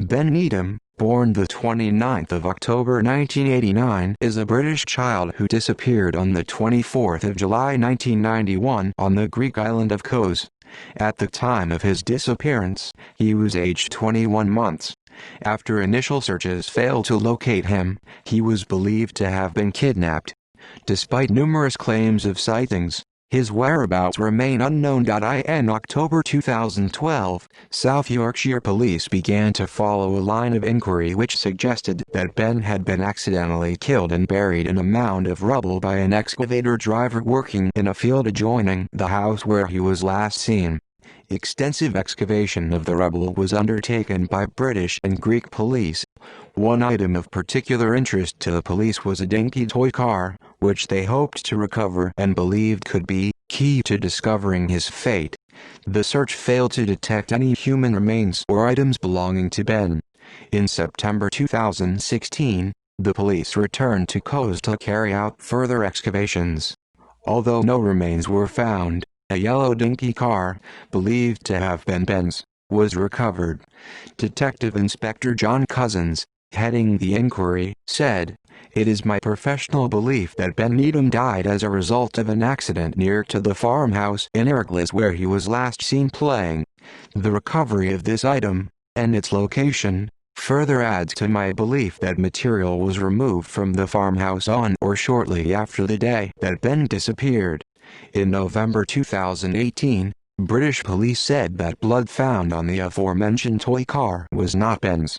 Ben Needham, born the 29th of October 1989, is a British child who disappeared on the 24th of July 1991 on the Greek island of Kos. At the time of his disappearance, he was aged 21 months. After initial searches failed to locate him, he was believed to have been kidnapped. Despite numerous claims of sightings, his whereabouts remain unknown. In October 2012, South Yorkshire police began to follow a line of inquiry which suggested that Ben had been accidentally killed and buried in a mound of rubble by an excavator driver working in a field adjoining the house where he was last seen. Extensive excavation of the rubble was undertaken by British and Greek police. One item of particular interest to the police was a dinky toy car, which they hoped to recover and believed could be key to discovering his fate. The search failed to detect any human remains or items belonging to Ben. In September 2016, the police returned to Kos to carry out further excavations. Although no remains were found, a yellow dinky car, believed to have been Ben's, was recovered. Detective Inspector John Cousins, heading the inquiry, said, "It is my professional belief that Ben Needham died as a result of an accident near to the farmhouse in Erglis where he was last seen playing. The recovery of this item, and its location, further adds to my belief that material was removed from the farmhouse on or shortly after the day that Ben disappeared." In November 2018, British police said that blood found on the aforementioned toy car was not Ben's.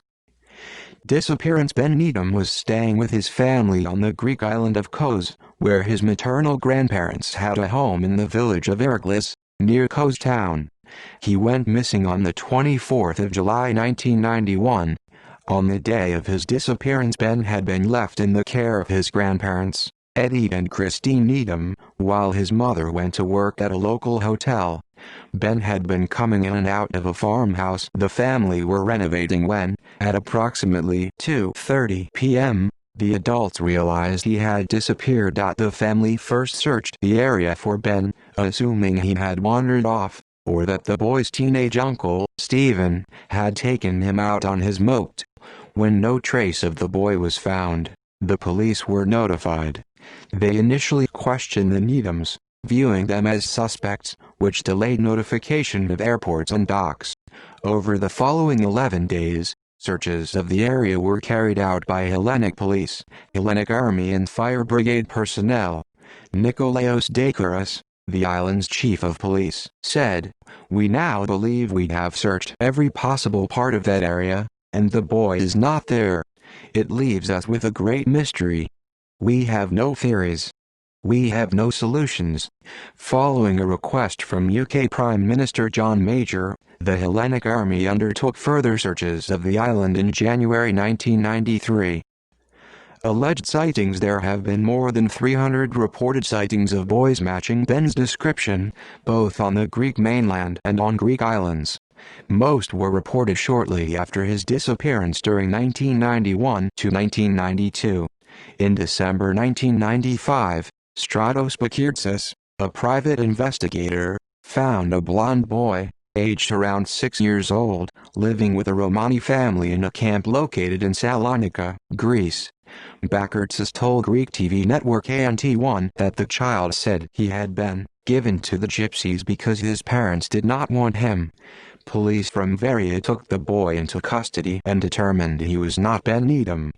Disappearance. Ben Needham was staying with his family on the Greek island of Kos, where his maternal grandparents had a home in the village of Erglis, near Kos town. He went missing on the 24th of July 1991. On the day of his disappearance, Ben had been left in the care of his grandparents, Eddie and Christine Needham, while his mother went to work at a local hotel. Ben had been coming in and out of a farmhouse the family were renovating when, at approximately 2:30 p.m., the adults realized he had disappeared. The family first searched the area for Ben, assuming he had wandered off, or that the boy's teenage uncle, Stephen, had taken him out on his moat. When no trace of the boy was found, the police were notified. They initially questioned the Needhams, viewing them as suspects, which delayed notification of airports and docks. Over the following 11 days, searches of the area were carried out by Hellenic police, Hellenic Army and Fire Brigade personnel. Nikolaos Dakaris, the island's chief of police, said, "We now believe we have searched every possible part of that area, and the boy is not there. It leaves us with a great mystery. We have no theories. We have no solutions." Following a request from UK Prime Minister John Major, the Hellenic Army undertook further searches of the island in January 1993. Alleged sightings. There have been more than 300 reported sightings of boys matching Ben's description, both on the Greek mainland and on Greek islands. Most were reported shortly after his disappearance during 1991 to 1992. In December 1995, Stratos Bakirtsis, a private investigator, found a blond boy, aged around 6 years old, living with a Romani family in a camp located in Salonika, Greece. Bakirtsis told Greek TV network ANT1 that the child said he had been given to the gypsies because his parents did not want him. Police from Varia took the boy into custody and determined he was not Ben Needham.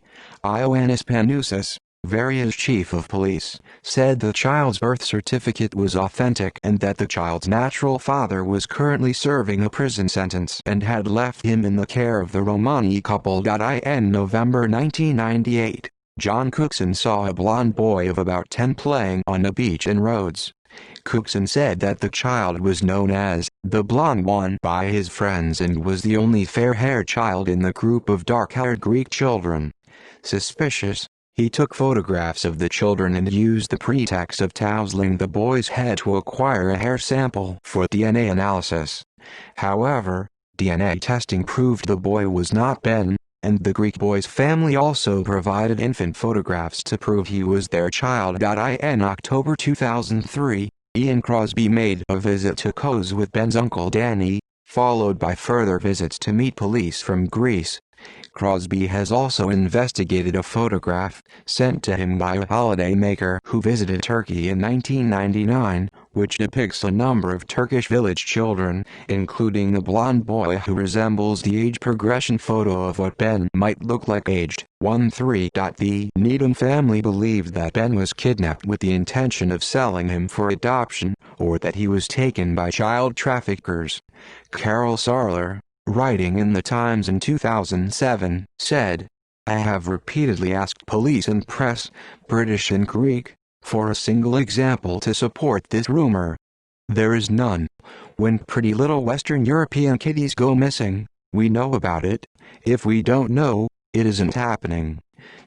Ioannis Panousis, Varia's chief of police, said the child's birth certificate was authentic and that the child's natural father was currently serving a prison sentence and had left him in the care of the Romani couple. In November 1998, John Cookson saw a blond boy of about 10 playing on a beach in Rhodes. Cookson said that the child was known as the blonde one by his friends and was the only fair-haired child in the group of dark-haired Greek children. Suspicious, he took photographs of the children and used the pretext of tousling the boy's head to acquire a hair sample for DNA analysis. However, DNA testing proved the boy was not Ben, and the Greek boy's family also provided infant photographs to prove he was their child. In October 2003, Ian Crosby made a visit to Kos with Ben's uncle Danny, followed by further visits to meet police from Greece, Crosby has also investigated a photograph sent to him by a holidaymaker who visited Turkey in 1999, which depicts a number of Turkish village children, including a blonde boy who resembles the age progression photo of what Ben might look like aged 13. The Needham family believed that Ben was kidnapped with the intention of selling him for adoption, or that he was taken by child traffickers. Carol Sarler, writing in The Times in 2007, said, "I have repeatedly asked police and press, British and Greek, for a single example to support this rumor. There is none. When pretty little Western European kiddies go missing, we know about it. If we don't know, it isn't happening.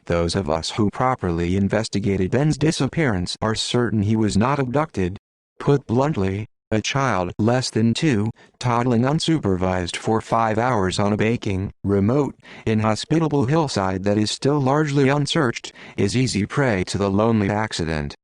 Those of us who properly investigated Ben's disappearance are certain he was not abducted. Put bluntly, a child less than 2, toddling unsupervised for 5 hours on a baking, remote, inhospitable hillside that is still largely unsearched, is easy prey to the lonely accident."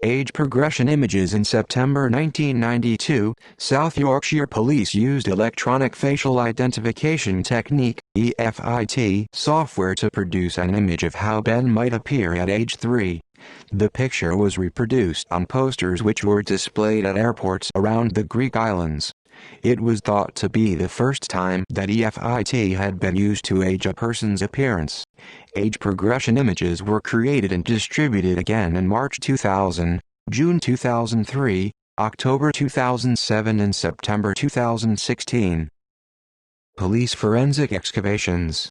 Age progression images. In September 1992, South Yorkshire Police used electronic facial identification technique (EFIT) software to produce an image of how Ben might appear at age 3. The picture was reproduced on posters which were displayed at airports around the Greek islands. It was thought to be the first time that EFIT had been used to age a person's appearance. Age progression images were created and distributed again in March 2000, June 2003, October 2007 and September 2016. Police forensic excavations.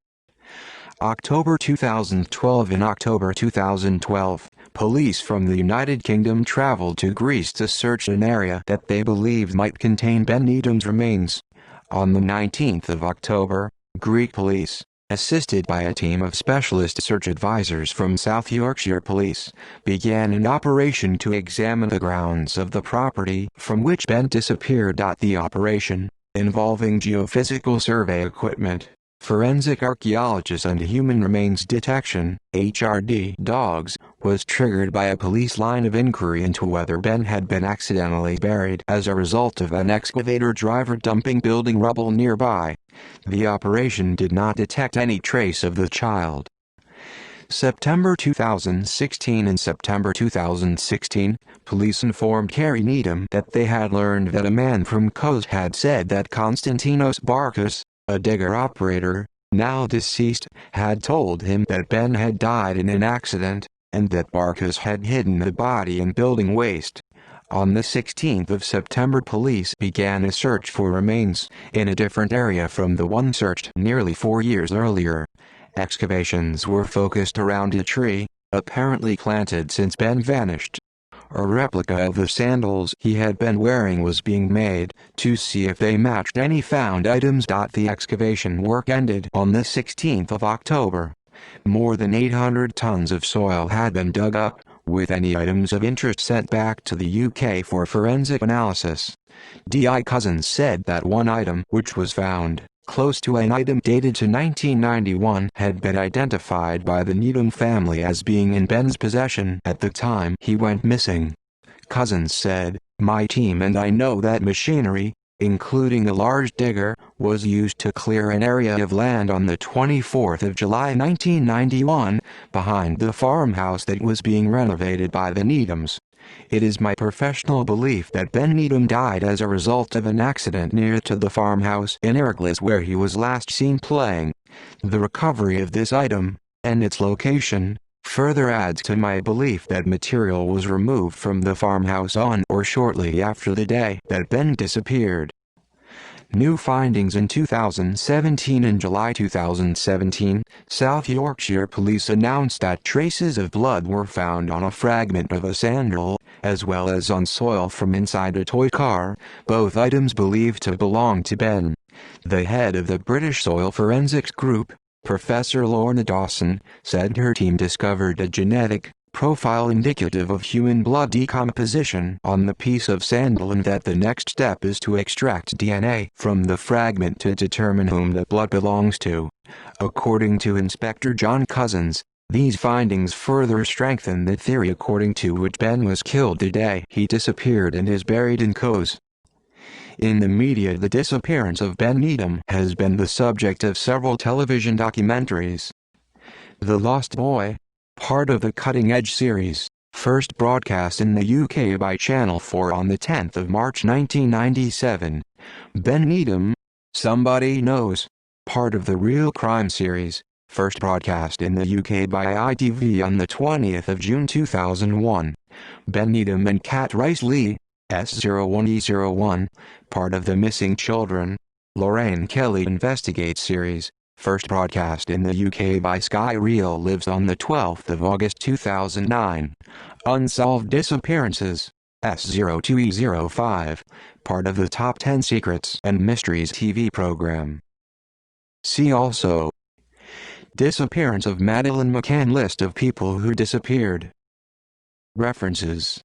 October 2012. In October 2012, police from the United Kingdom traveled to Greece to search an area that they believed might contain Ben Needham's remains. On the 19th of October, Greek police, assisted by a team of specialist search advisors from South Yorkshire Police, began an operation to examine the grounds of the property from which Ben disappeared. The operation, involving geophysical survey equipment, forensic archaeologists and human remains detection (HRD) dogs, was triggered by a police line of inquiry into whether Ben had been accidentally buried as a result of an excavator driver dumping building rubble nearby. The operation did not detect any trace of the child. September 2016. In September 2016, police informed Kerry Needham that they had learned that a man from Kos had said that Konstantinos Barkas, a digger operator, now deceased, had told him that Ben had died in an accident, and that Barkas had hidden the body in building waste. On the 16th of September, police began a search for remains in a different area from the one searched nearly 4 years earlier. Excavations were focused around a tree, apparently planted since Ben vanished. A replica of the sandals he had been wearing was being made, to see if they matched any found items. The excavation work ended on the 16th of October. More than 800 tons of soil had been dug up, with any items of interest sent back to the UK for forensic analysis. D.I. Cousins said that one item which was found, close to an item dated to 1991, had been identified by the Needham family as being in Ben's possession at the time he went missing. Cousins said, "My team and I know that machinery, including a large digger, was used to clear an area of land on the 24th of July 1991, behind the farmhouse that was being renovated by the Needhams. It is my professional belief that Ben Needham died as a result of an accident near to the farmhouse in Ercles where he was last seen playing. The recovery of this item, and its location, further adds to my belief that material was removed from the farmhouse on or shortly after the day that Ben disappeared." New findings. In 2017. In July 2017, South Yorkshire Police announced that traces of blood were found on a fragment of a sandal, as well as on soil from inside a toy car, both items believed to belong to Ben. The head of the British Soil Forensics Group, Professor Lorna Dawson, said her team discovered a genetic profile indicative of human blood decomposition on the piece of sandal, and that the next step is to extract DNA from the fragment to determine whom the blood belongs to. According to Inspector John Cousins, these findings further strengthen the theory according to which Ben was killed the day he disappeared and is buried in Kos. In the media, the disappearance of Ben Needham has been the subject of several television documentaries. The Lost Boy, part of the Cutting Edge series, first broadcast in the UK by Channel 4 on the 10th of March 1997. Ben Needham, Somebody Knows, part of the Real Crime series, first broadcast in the UK by ITV on the 20th of June 2001. Ben Needham and Cat Rice-Lee, S01E01, part of the Missing Children, Lorraine Kelly Investigates series, first broadcast in the UK by Sky Real Lives on the 12th of August 2009. Unsolved Disappearances, S02E05, part of the Top 10 Secrets and Mysteries TV program. See also: Disappearance of Madeleine McCann, list of people who disappeared. References